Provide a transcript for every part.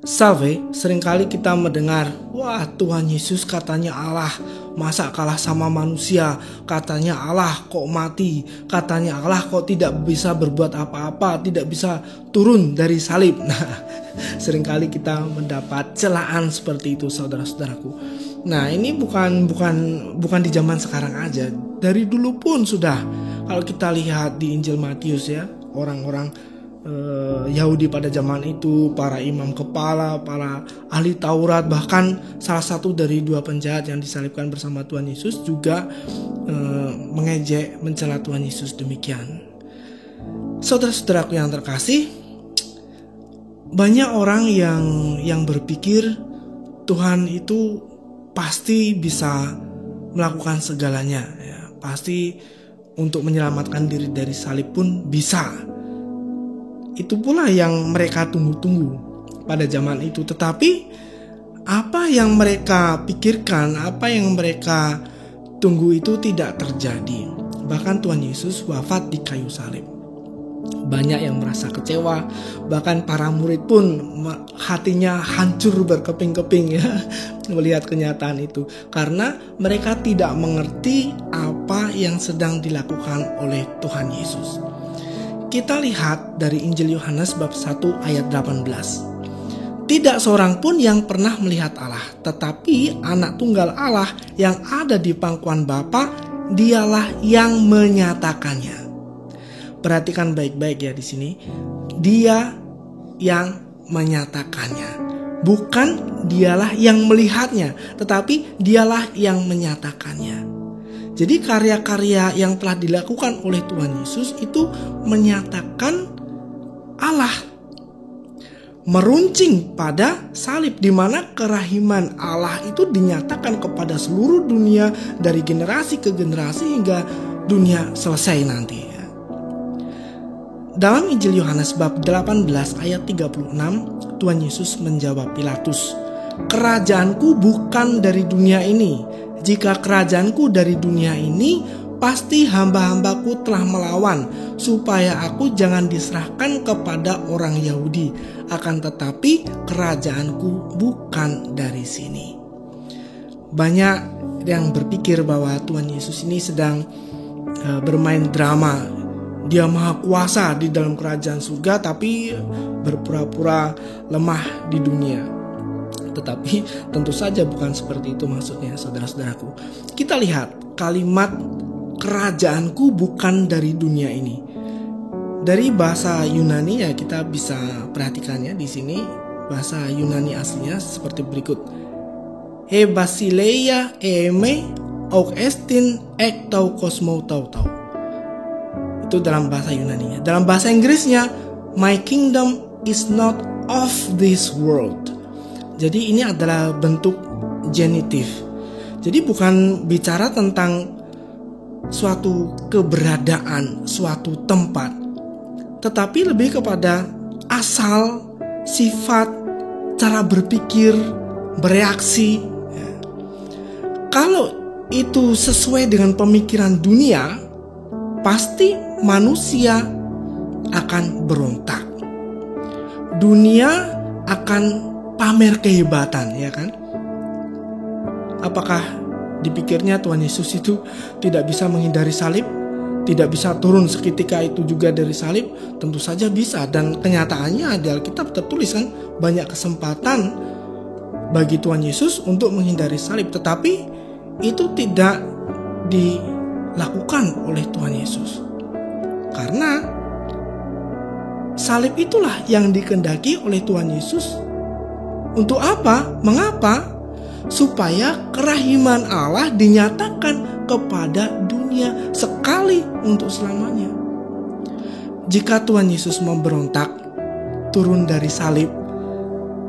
Salve, seringkali kita mendengar, wah Tuhan Yesus katanya Allah, masa kalah sama manusia, katanya Allah kok mati, katanya Allah kok tidak bisa berbuat apa-apa, tidak bisa turun dari salib. Nah, seringkali kita mendapat celaan seperti itu, saudara-saudaraku. Nah, ini bukan di zaman sekarang aja, dari dulu pun sudah. Kalau kita lihat di Injil Matius ya, orang-orang Yahudi pada zaman itu, para imam kepala, para ahli Taurat, bahkan salah satu dari dua penjahat yang disalibkan bersama Tuhan Yesus juga mengejek, mencela Tuhan Yesus demikian. Saudara-saudaraku yang terkasih, banyak orang yang berpikir Tuhan itu pasti bisa melakukan segalanya, ya. Pasti untuk menyelamatkan diri dari salib pun bisa. Itu pula yang mereka tunggu-tunggu pada zaman itu. Tetapi apa yang mereka pikirkan, apa yang mereka tunggu itu tidak terjadi. Bahkan Tuhan Yesus wafat di kayu salib. Banyak yang merasa kecewa. Bahkan para murid pun hatinya hancur berkeping-keping ya, melihat kenyataan itu. Karena mereka tidak mengerti apa yang sedang dilakukan oleh Tuhan Yesus. Kita lihat dari Injil Yohanes bab 1 ayat 18. Tidak seorang pun yang pernah melihat Allah, tetapi anak tunggal Allah yang ada di pangkuan Bapa, dialah yang menyatakannya. Perhatikan baik-baik ya di sini. Dia yang menyatakannya. Bukan dialah yang melihatnya, tetapi dialah yang menyatakannya. Jadi karya-karya yang telah dilakukan oleh Tuhan Yesus itu menyatakan Allah. Meruncing pada salib, di mana kerahiman Allah itu dinyatakan kepada seluruh dunia dari generasi ke generasi hingga dunia selesai nanti. Dalam Injil Yohanes bab 18 ayat 36, Tuhan Yesus menjawab Pilatus, "Kerajaanku bukan dari dunia ini. Jika kerajaanku dari dunia ini, pasti hamba-hambaku telah melawan, supaya aku jangan diserahkan kepada orang Yahudi. Akan tetapi kerajaanku bukan dari sini." Banyak yang berpikir bahwa Tuhan Yesus ini sedang bermain drama. Dia maha kuasa di dalam kerajaan surga, tapi berpura-pura lemah di dunia. Tetapi tentu saja bukan seperti itu maksudnya, saudara-saudaraku. Kita lihat kalimat kerajaanku bukan dari dunia ini. Dari bahasa Yunani ya, kita bisa perhatikannya di sini. Bahasa Yunani aslinya seperti berikut. He basileia eme auk estin ek tau kosmou tau. Itu dalam bahasa Yunaninya. Dalam bahasa Inggrisnya, my kingdom is not of this world. Jadi ini adalah bentuk genitif. Jadi bukan bicara tentang suatu keberadaan, suatu tempat, tetapi lebih kepada asal, sifat, cara berpikir, bereaksi. Kalau itu sesuai dengan pemikiran dunia, pasti manusia akan berontak. Dunia akan pamer kehebatan, ya kan? Apakah dipikirnya Tuhan Yesus itu tidak bisa menghindari salib? Tidak bisa turun seketika itu juga dari salib? Tentu saja bisa, dan kenyataannya di Alkitab tertulis kan, banyak kesempatan bagi Tuhan Yesus untuk menghindari salib, tetapi itu tidak dilakukan oleh Tuhan Yesus. Karena salib itulah yang dikehendaki oleh Tuhan Yesus. Untuk apa? Mengapa? Supaya kerahiman Allah dinyatakan kepada dunia sekali untuk selamanya. Jika Tuhan Yesus memberontak, turun dari salib,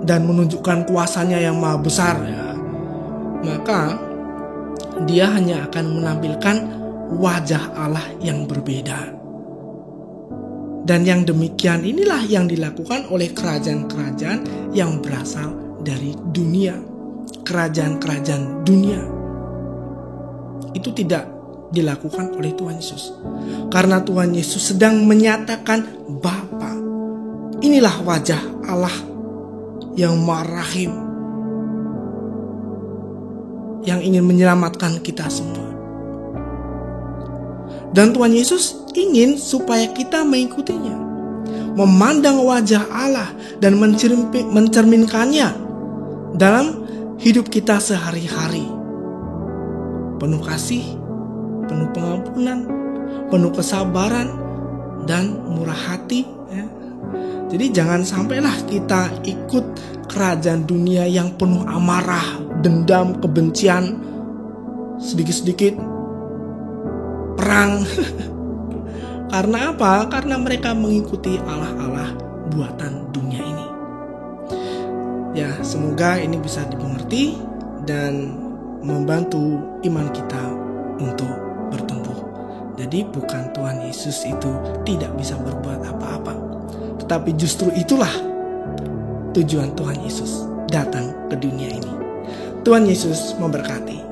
dan menunjukkan kuasanya yang maha besar, ya, maka dia hanya akan menampilkan wajah Allah yang berbeda. Dan yang demikian inilah yang dilakukan oleh kerajaan-kerajaan yang berasal dari dunia. Kerajaan-kerajaan dunia itu tidak dilakukan oleh Tuhan Yesus. Karena Tuhan Yesus sedang menyatakan Bapa. Inilah wajah Allah yang Maha Rahim, yang ingin menyelamatkan kita semua. Dan Tuhan Yesus ingin supaya kita mengikutinya, memandang wajah Allah dan mencerminkannya dalam hidup kita sehari-hari. Penuh kasih, penuh pengampunan, penuh kesabaran, dan murah hati. Jadi jangan sampailah kita ikut kerajaan dunia yang penuh amarah, dendam, kebencian, sedikit-sedikit perang. Karena apa? Karena mereka mengikuti Allah-Allah buatan dunia ini. Ya, semoga ini bisa dimengerti dan membantu iman kita untuk bertumbuh. Jadi bukan Tuhan Yesus itu tidak bisa berbuat apa-apa, tetapi justru itulah tujuan Tuhan Yesus datang ke dunia ini. Tuhan Yesus memberkati.